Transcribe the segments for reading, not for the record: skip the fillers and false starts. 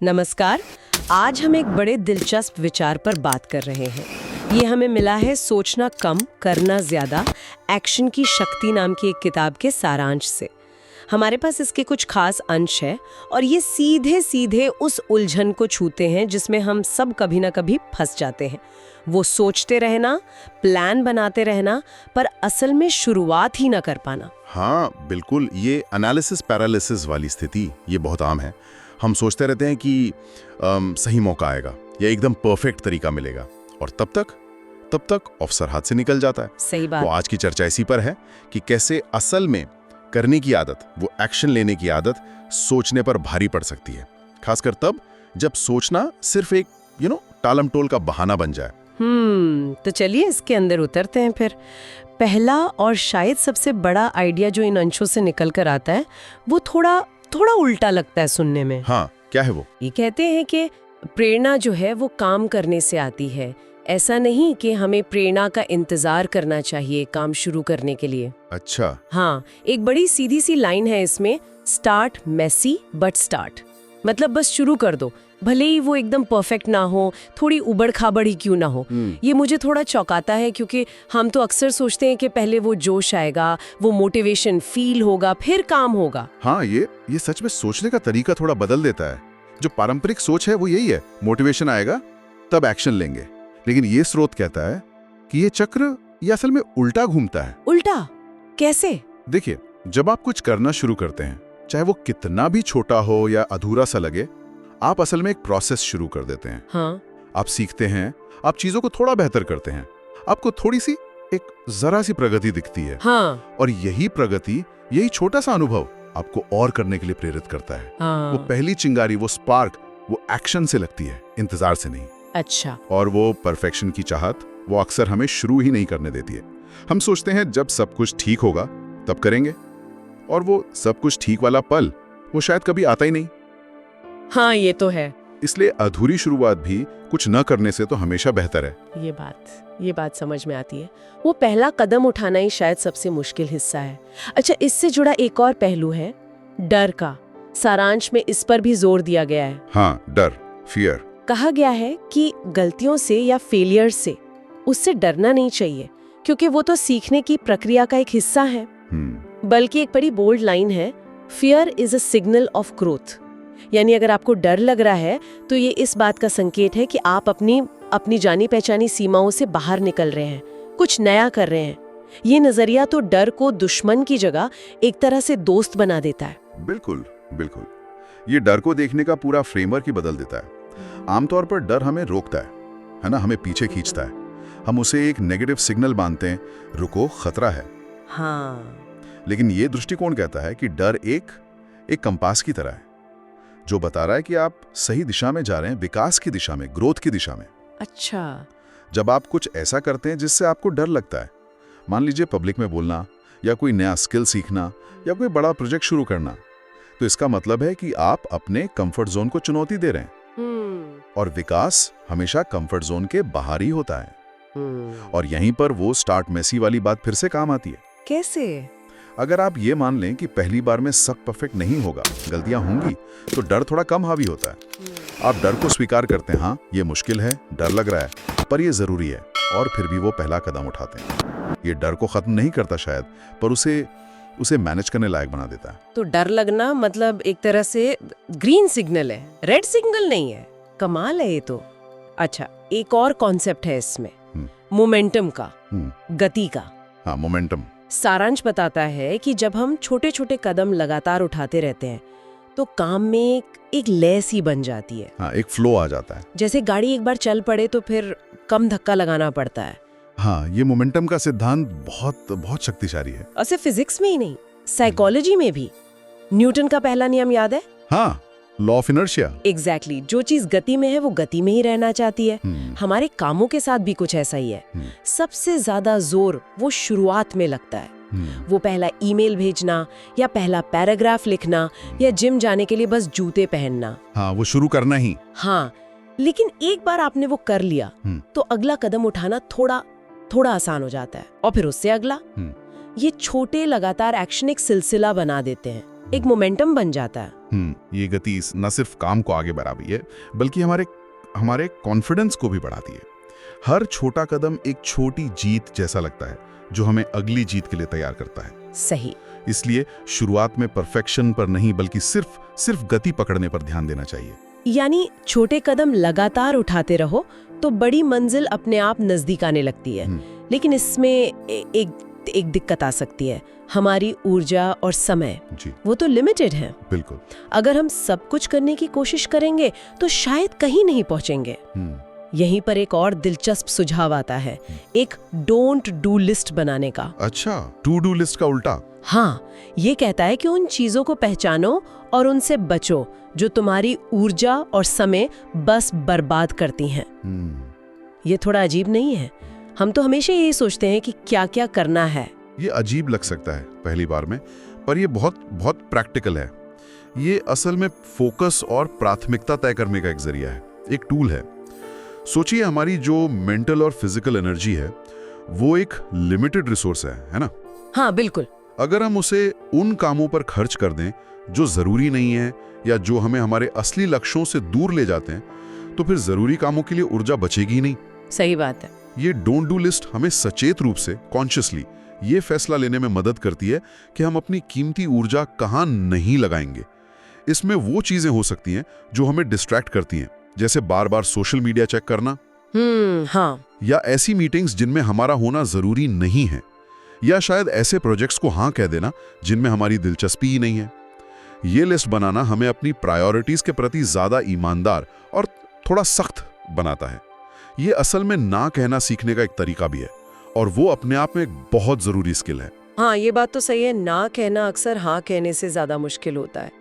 नमस्कार। आज हम एक बड़े दिलचस्प विचार पर बात कर रहे हैं। ये हमें मिला है सोचना कम करना ज्यादा, एक्शन की शक्ति नाम की एक किताब के सारांश से। हमारे पास इसके कुछ खास अंश है और ये सीधे सीधे उस उलझन को छूते हैं जिसमें हम सब कभी ना कभी फंस जाते हैं। वो सोचते रहना, प्लान बनाते रहना, पर असल में शुरुआत ही ना कर पाना। हाँ बिल्कुल, ये एनालिसिस पैरालिसिस वाली स्थिति ये बहुत आम है। हम सोचते रहते हैं कि सही मौका आएगा या एकदम परफेक्ट तरीका मिलेगा, और तब तक अवसर हाथ से निकल जाता है। सही बात। तो आज की चर्चा इसी पर है कि कैसे असल में करने की आदत, वो एक्शन लेने की आदत सोचने पर भारी पड़ सकती है, खासकर तब जब सोचना सिर्फ एक टालम टोल का बहाना बन जाए। तो चलिए इसके अंदर उतरते हैं फिर। पहला और शायद सबसे बड़ा आइडिया जो इन अंशों से निकल कर आता है वो थोड़ा उल्टा लगता है सुनने में। हाँ, क्या है वो? ये कहते हैं कि प्रेरणा जो है वो काम करने से आती है। ऐसा नहीं कि हमें प्रेरणा का इंतजार करना चाहिए काम शुरू करने के लिए। अच्छा। हाँ, एक बड़ी सीधी सी लाइन है इसमें, स्टार्ट मेसी बट स्टार्ट। मतलब बस शुरू कर दो, भले ही वो एकदम परफेक्ट ना हो, थोड़ी उबड़ खाबड़ ही क्यों ना हो। ये मुझे थोड़ा चौंकाता है क्योंकि हम तो अक्सर सोचते हैं कि पहले वो जोश आएगा, वो मोटिवेशन फील होगा, फिर काम होगा। हाँ, ये सच में सोचने का तरीका थोड़ा बदल देता है। जो पारंपरिक सोच है वो यही है, मोटिवेशन आएगा तब एक्शन लेंगे। लेकिन ये स्रोत कहता है कि ये चक्र ये असल में उल्टा घूमता है। उल्टा कैसे? देखिए, जब आप कुछ करना शुरू करते हैं, चाहे वो कितना भी छोटा हो या अधूरा सा लगे, आप असल में एक प्रोसेस शुरू कर देते हैं। हाँ। आप सीखते हैं, आप चीजों को थोड़ा बेहतर करते हैं, आपको थोड़ी सी एक जरा सी प्रगति दिखती है। हाँ। और यही प्रगति, यही छोटा सा अनुभव आपको और करने के लिए प्रेरित करता है। हाँ। वो पहली चिंगारी, वो स्पार्क, वो एक्शन से लगती है, इंतजार से नहीं। अच्छा। और वो परफेक्शन की चाहत, वो अक्सर हमें शुरू ही नहीं करने देती है। हम सोचते हैं जब सब कुछ ठीक होगा तब करेंगे, और वो सब कुछ ठीक वाला पल वो शायद कभी आता ही नहीं। हाँ, ये तो है। इसलिए अधूरी शुरुआत भी कुछ न करने से तो हमेशा बेहतर है। ये बात समझ में आती है। वो पहला कदम उठाना ही शायद सबसे मुश्किल हिस्सा है। अच्छा, इससे जुड़ा एक और पहलू है डर का। सारांश में इस पर भी जोर दिया गया है। हाँ, डर, फियर। कहा गया है कि गलतियों से या फेलियर से उससे डरना नहीं चाहिए, क्योंकि वो तो सीखने की प्रक्रिया का एक हिस्सा है। बल्कि एक बड़ी बोल्ड लाइन है, fear is a signal of growth. यानी अगर आपको डर लग रहा है तो ये इस बात का संकेत है कि आप अपनी जानी पहचानी सीमाओं से बाहर निकल रहे हैं, कुछ नया कर रहे हैं। ये नजरिया तो डर को दुश्मन की जगह एक तरह से दोस्त बना देता है। बिल्कुल बिल्कुल, ये डर को देखने का पूरा फ्रेमवर्क ही बदल देता है। आमतौर पर डर हमें रोकता है ना, हमें पीछे खींचता है। हम उसे एक नेगेटिव सिग्नल मानते हैं, रुको, खतरा है। हाँ। लेकिन ये दृष्टिकोण कहता है कि डर एक कंपास की तरह है, जो बता रहा है कि आप सही दिशा में जा रहे हैं, विकास की दिशा में, ग्रोथ की दिशा में। अच्छा। जब आप कुछ ऐसा करते हैं जिससे आपको डर लगता है, मान लीजिए पब्लिक में बोलना या कोई नया स्किल सीखना या कोई बड़ा प्रोजेक्ट शुरू करना, तो इसका मतलब है कि आप अपने कंफर्ट जोन को चुनौती दे रहे हैं। और विकास हमेशा कंफर्ट जोन के बाहर ही होता है। और यहीं पर वो स्टार्ट मेसी वाली बात फिर से काम आती है। कैसे? अगर आप ये मान लें कि पहली बार में सब परफेक्ट नहीं होगा, गलतियां होंगी, तो डर थोड़ा कम हावी होता है। आप डर को स्वीकार करते हैं, हाँ ये मुश्किल है, डर लग रहा है, पर ये जरूरी है, और फिर भी वो पहला कदम उठाते हैं। ये डर को खत्म नहीं करता शायद, पर उसे मैनेज करने लायक बना देता है। तो डर लगना मतलब एक तरह से ग्रीन सिग्नल है, रेड सिग्नल नहीं है। कमाल है ये तो। अच्छा, एक और कॉन्सेप्ट है इसमें, मोमेंटम का, गति का। हाँ, मोमेंटम। सारांश बताता है कि जब हम छोटे छोटे कदम लगातार उठाते रहते हैं तो काम में एक लय सी बन जाती है। हाँ, एक फ्लो आ जाता है। जैसे गाड़ी एक बार चल पड़े तो फिर कम धक्का लगाना पड़ता है। हाँ, ये मोमेंटम का सिद्धांत बहुत शक्तिशाली है। और सिर्फ फिजिक्स में ही नहीं, साइकोलॉजी में भी। न्यूटन का पहला नियम याद है? हाँ, लॉ ऑफ इनर्शिया। एग्जैक्टली। जो चीज गति में है वो गति में ही रहना चाहती है। हमारे कामों के साथ भी कुछ ऐसा ही है। सबसे ज्यादा जोर वो शुरुआत में लगता है। वो पहला ईमेल भेजना या पहला पैराग्राफ लिखना या जिम जाने के लिए बस जूते पहनना। हाँ, वो शुरू करना ही। हाँ, लेकिन एक बार आपने वो कर लिया तो अगला कदम उठाना थोड़ा आसान हो जाता है, और फिर उससे अगला। ये छोटे लगातार एक्शन एक सिलसिला बना देते हैं। एक मोमेंटम बन जाता है। ये गति न सिर्फ काम को आगे बढ़ाती है बल्कि हमारे कॉन्फिडेंस को भी बढ़ाती है। हर छोटा कदम एक छोटी जीत जैसा लगता है जो हमें अगली जीत के लिए तैयार करता है। सही। इसलिए शुरुआत में परफेक्शन पर नहीं बल्कि सिर्फ गति पकड़ने पर ध्यान देना चाहिए। यानी छोटे कदम लगातार उठाते रहो तो बड़ी मंजिल अपने आप नजदीक आने लगती है। लेकिन इसमें एक दिक्कत आ सकती है, हमारी ऊर्जा और समय जी। वो तो लिमिटेड है। बिल्कुल। अगर हम सब कुछ करने की कोशिश करेंगे तो शायद कहीं नहीं पहुंचेंगे। यहीं पर एक और दिलचस्प सुझाव आता है, एक डोंट डू लिस्ट बनाने का। अच्छा, टू डू लिस्ट का उल्टा? हाँ, ये कहता है कि उन चीजों को पहचानो और उनसे बचो जो तुम्हारी ऊर्जा और समय बस बर्बाद करती हैं। ये थोड़ा अजीब नहीं है? हम तो हमेशा यही सोचते हैं कि क्या क्या करना है। ये अजीब लग सकता है पहली बार में, पर ये बहुत प्रैक्टिकल है। ये असल में फोकस और प्राथमिकता तय करने का एक जरिया है, एक टूल है। सोचिए, हमारी जो मेंटल और फिजिकल एनर्जी है वो एक लिमिटेड रिसोर्स है ना? हाँ बिल्कुल। अगर हम उसे उन कामों पर खर्च कर दें जो जरूरी नहीं है या जो हमें हमारे असली लक्ष्यों से दूर ले जाते हैं, तो फिर जरूरी कामों के लिए ऊर्जा बचेगी नहीं। सही बात है। ये डोंट डू लिस्ट हमें सचेत रूप से, कॉन्शियसली ये फैसला लेने में मदद करती है कि हम अपनी कीमती ऊर्जा कहाँ नहीं लगाएंगे। इसमें वो चीजें हो सकती हैं जो हमें डिस्ट्रैक्ट करती हैं, जैसे बार बार सोशल मीडिया चेक करना, हाँ, या ऐसी मीटिंग्स जिनमें हमारा होना जरूरी नहीं है, या शायद ऐसे प्रोजेक्ट्स को हाँ कह देना जिनमें हमारी दिलचस्पी ही नहीं है। ये लिस्ट बनाना हमें अपनी प्रायोरिटीज के प्रति ज्यादा ईमानदार और थोड़ा सख्त बनाता है। ये असल में ना कहना सीखने का एक तरीका भी है, और वो अपने आप में एक बहुत जरूरी स्किल है। हाँ, ये बात तो सही है। ना कहना अक्सर हाँ कहने से ज्यादा मुश्किल होता है।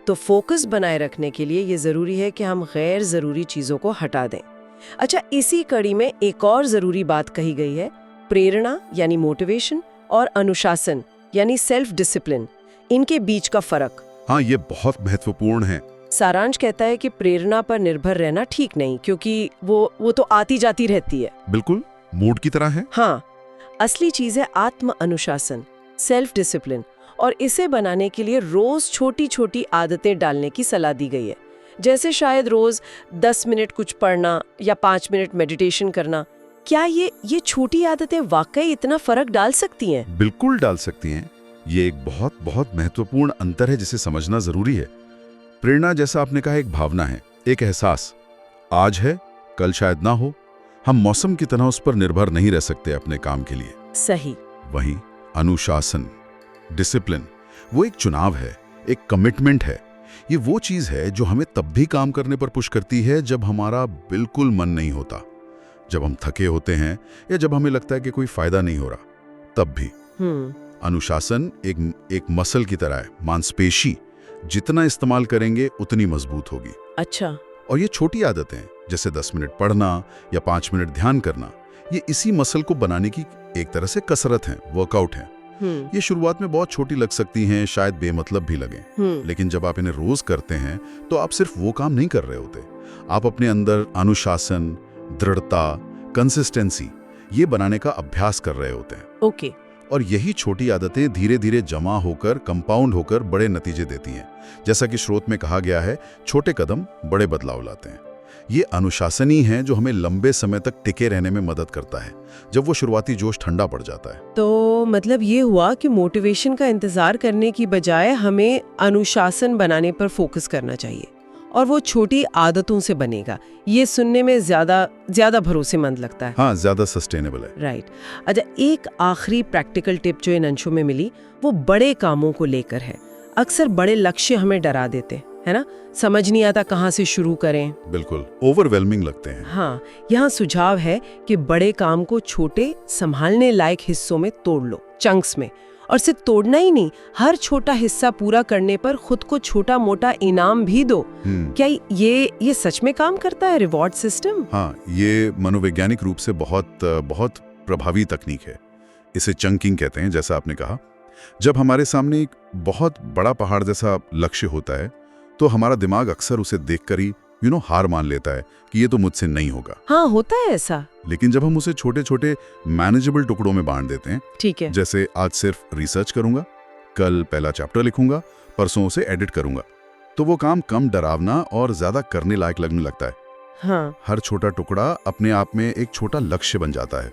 तो फोकस बनाए रखने के लिए ये जरूरी है कि हम गैर जरूरी चीजों को हटा दें। अच्छा, इसी कड़ी में एक और जरूरी बात कही गई है, प्रेरणा यानी मोटिवेशन और अनुशासन यानी सेल्फ डिसिप्लिन, इनके बीच का फर्क। हाँ, ये बहुत महत्वपूर्ण है। सारांश कहता है कि प्रेरणा पर निर्भर रहना ठीक नहीं, क्योंकि वो तो आती जाती रहती है। बिल्कुल, मूड की तरह है। हाँ, असली चीज है आत्म अनुशासन, सेल्फ डिसिप्लिन, और इसे बनाने के लिए रोज छोटी छोटी आदतें डालने की सलाह दी गई है। जैसे शायद रोज 10 मिनट कुछ पढ़ना या 5 मिनट मेडिटेशन करना। क्या ये छोटी आदतें वाकई इतना फर्क डाल सकती हैं? बिल्कुल डाल सकती हैं। ये एक बहुत महत्वपूर्ण अंतर है जिसे समझना जरूरी है। प्रेरणा, जैसा आपने कहा, एक भावना है, एक एहसास। आज है, कल शायद ना हो। हम मौसम की तरह उस पर निर्भर नहीं रह सकते अपने काम के लिए। सही। वहीं अनुशासन, डिसिप्लिन, वो एक चुनाव है, एक कमिटमेंट है। ये वो चीज है जो हमें तब भी काम करने पर पुश करती है जब हमारा बिल्कुल मन नहीं होता, जब हम थके होते हैं या जब हमें लगता है कि कोई फायदा नहीं हो रहा, तब भी। अनुशासन एक मसल की तरह है, मांसपेशी। जितना इस्तेमाल करेंगे उतनी मजबूत होगी। अच्छा। और ये छोटी आदतें जैसे 10 मिनट पढ़ना या 5 मिनट ध्यान करना, ये इसी मसल को बनाने की एक तरह से कसरत है, वर्कआउट है। ये शुरुआत में बहुत छोटी लग सकती हैं, शायद बेमतलब भी लगे, लेकिन जब आप इन्हें रोज करते हैं तो आप सिर्फ वो काम नहीं कर रहे होते, आप अपने अंदर अनुशासन, दृढ़ता, कंसिस्टेंसी ये बनाने का अभ्यास कर रहे होते हैं। ओके। और यही छोटी आदतें धीरे धीरे जमा होकर, कंपाउंड होकर बड़े नतीजे देती हैं। जैसा कि स्रोत में कहा गया है, छोटे कदम बड़े बदलाव लाते हैं। ये अनुशासन ही है जो हमें लंबे समय तक टिके रहने में मदद करता है, जब वो शुरुआती जोश ठंडा पड़ जाता है। तो मतलब ये हुआ कि मोटिवेशन का इंतजार करने की बजाय हमें अनुशासन बनाने पर फोकस करना चाहिए, और वो छोटी आदतों से बनेगा। ये सुनने में ज्यादा भरोसेमंद लगता है। हाँ, ज्यादा सस्टेनेबल है। राइट। अच्छा, एक आखिरी प्रैक्टिकल टिप जो इन अंशों में मिली वो बड़े कामों को लेकर है। अक्सर बड़े लक्ष्य हमें डरा देते है ना, समझ नहीं आता कहाँ से शुरू करें। बिल्कुल, ओवरवेलमिंग लगते हैं। हाँ, यहाँ सुझाव है कि बड़े काम को छोटे संभालने लायक हिस्सों में तोड़ लो, चंक्स में। और सिर्फ तोड़ना ही नहीं, हर छोटा हिस्सा पूरा करने पर खुद को छोटा मोटा इनाम भी दो। क्या ये सच में काम करता है, रिवॉर्ड सिस्टम? हाँ, ये मनोवैज्ञानिक रूप से बहुत प्रभावी तकनीक है। इसे चंकिंग कहते हैं, जैसा आपने कहा। जब हमारे सामने एक बहुत बड़ा पहाड़ जैसा लक्ष्य होता है तो हमारा दिमाग अक्सर उसे देखकर ही हार मान लेता है कि ये तो मुझसे नहीं होगा। हाँ, होता है ऐसा। लेकिन जब हम उसे छोटे छोटे मैनेजेबल टुकड़ों में बांट देते हैं, ठीक है, जैसे आज सिर्फ रिसर्च करूंगा, कल पहला चैप्टर लिखूंगा, परसों उसे एडिट करूंगा। तो वो काम कम डरावना और ज्यादा करने लायक लगने लगता है। हाँ। हर छोटा टुकड़ा अपने आप में एक छोटा लक्ष्य बन जाता है।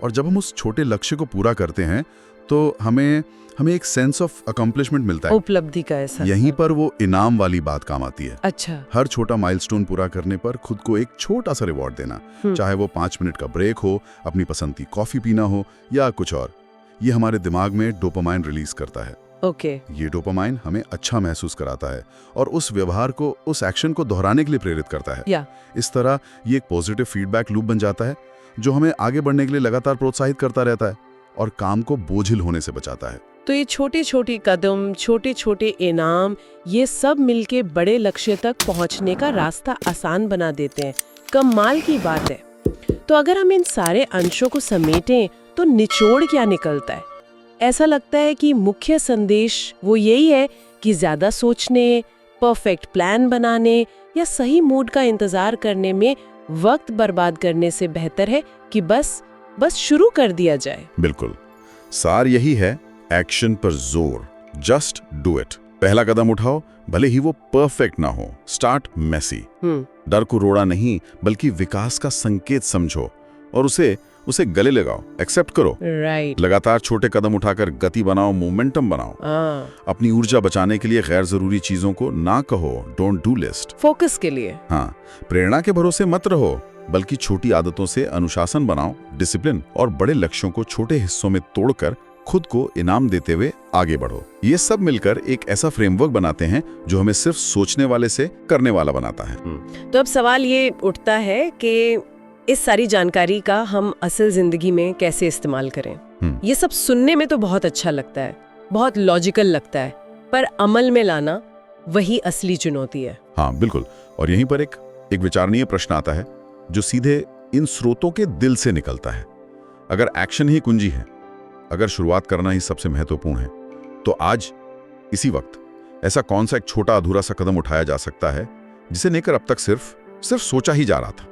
और जब हम उस छोटे लक्ष्य को पूरा करते हैं तो हमें एक सेंस ऑफ अकम्प्लिशमेंट मिलता है, उपलब्धि का ऐसा। यहीं पर वो इनाम वाली बात काम आती है। अच्छा। हर छोटा माइलस्टोन पूरा करने पर खुद को एक छोटा सा रिवॉर्ड देना, चाहे वो 5 मिनट का ब्रेक हो, अपनी पसंद की कॉफी पीना हो या कुछ और, ये हमारे दिमाग में डोपामाइन रिलीज करता है। ओके। ये डोपामाइन हमें अच्छा महसूस कराता है और उस व्यवहार को, उस एक्शन को दोहराने के लिए प्रेरित करता है। इस तरह ये एक पॉजिटिव फीडबैक लूप बन जाता है जो हमें आगे बढ़ने के लिए लगातार प्रोत्साहित करता रहता है और काम को बोझिल होने से बचाता है। तो ये छोटे छोटे कदम, छोटे छोटे इनाम, ये सब मिलके बड़े लक्ष्य तक पहुंचने का रास्ता आसान बना देते हैं। कमाल की बात है। तो अगर हम इन सारे अंशों को समेटें तो निचोड़ क्या निकलता है? ऐसा लगता है कि मुख्य संदेश वो यही है कि ज्यादा सोचने, परफेक्ट प्लान बनाने या सही मूड का इंतजार करने में वक्त बर्बाद करने से बेहतर है कि बस शुरू कर दिया जाए। बिल्कुल, सार यही है, एक्शन पर जोर, जस्ट डू इट। पहला कदम उठाओ, भले ही वो परफेक्ट ना हो। Start messy. डर को रोड़ा नहीं बल्कि विकास का संकेत समझो और उसे गले लगाओ, एक्सेप्ट करो। राइट। लगातार छोटे कदम उठाकर गति बनाओ, मोमेंटम बनाओ। अपनी ऊर्जा बचाने के लिए गैर जरूरी चीजों को ना कहो, डोंट डू लिस्ट। फोकस के लिए। हाँ, प्रेरणा के भरोसे मत रहो बल्कि छोटी आदतों से अनुशासन बनाओ, डिसिप्लिन, और बड़े लक्ष्यों को छोटे हिस्सों में तोड़कर खुद को इनाम देते हुए आगे बढ़ो। ये सब मिलकर एक ऐसा फ्रेमवर्क बनाते हैं जो हमें सिर्फ सोचने वाले से करने वाला बनाता है। तो अब सवाल ये उठता है कि इस सारी जानकारी का हम असल जिंदगी में कैसे इस्तेमाल करें। ये सब सुनने में तो बहुत अच्छा लगता है, बहुत लॉजिकल लगता है, पर अमल में लाना वही असली चुनौती है। हाँ बिल्कुल, और यहीं पर एक विचारणीय प्रश्न आता है जो सीधे इन स्रोतों के दिल से निकलता है। अगर एक्शन ही कुंजी है, अगर शुरुआत करना ही सबसे महत्वपूर्ण है, तो आज इसी वक्त ऐसा कौन सा एक छोटा अधूरा सा कदम उठाया जा सकता है जिसे लेकर अब तक सिर्फ सोचा ही जा रहा था?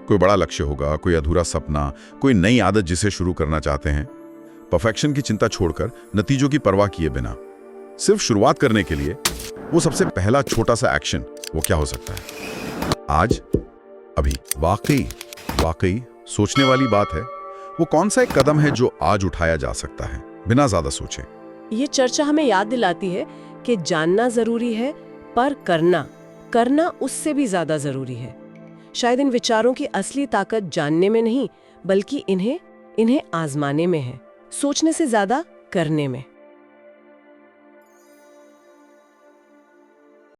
कोई बड़ा लक्ष्य होगा, कोई अधूरा सपना, कोई नई आदत जिसे शुरू करना चाहते हैं। परफेक्शन की चिंता छोड़कर, नतीजों की परवाह किए बिना सिर्फ शुरुआत करने के लिए वो सबसे पहला छोटा सा एक्शन वो क्या हो सकता है? आज, अभी। वाकई सोचने वाली बात है, वो कौन सा एक कदम है जो आज उठाया जा सकता है बिना ज्यादा सोचे? ये चर्चा हमें याद दिलाती है कि जानना जरूरी है, पर करना उससे भी ज्यादा जरूरी है। शायद इन विचारों की असली ताकत जानने में नहीं बल्कि इन्हें आजमाने में है, सोचने से ज्यादा करने में।